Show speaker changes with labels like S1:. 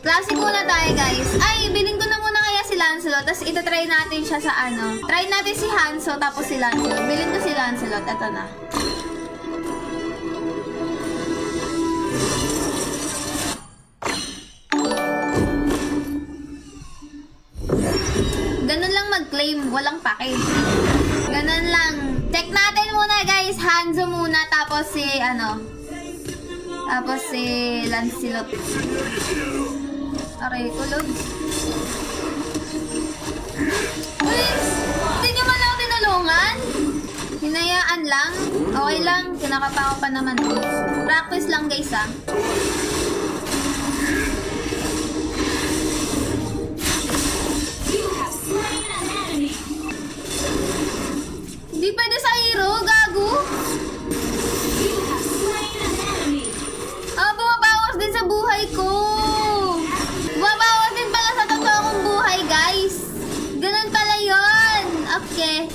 S1: Classic muna tayo, guys. Ay, bilhin ko na muna kaya si Lancelot. Tapos itatry natin siya sa ano. Try natin si Hanzo, tapos si Lancelot. Bilhin ko si Lancelot. Ito na. Ganun lang mag-claim. Walang pake. Ganun lang. Check natin muna, guys. Hanzo muna, tapos si ano. Tapos si Lancelot. Aray ko, Lods. Uy! Hindi nyo man ako tinulungan? Hinayaan lang? Okay lang. Kinakapa ko pa naman. Practice lang, guys, ah. Hindi pwede sa hero, gago. Bumabawas din sa buhay ko. Bumabawas din pala sa totoo kong buhay, guys. Ganun pala yun. Okay.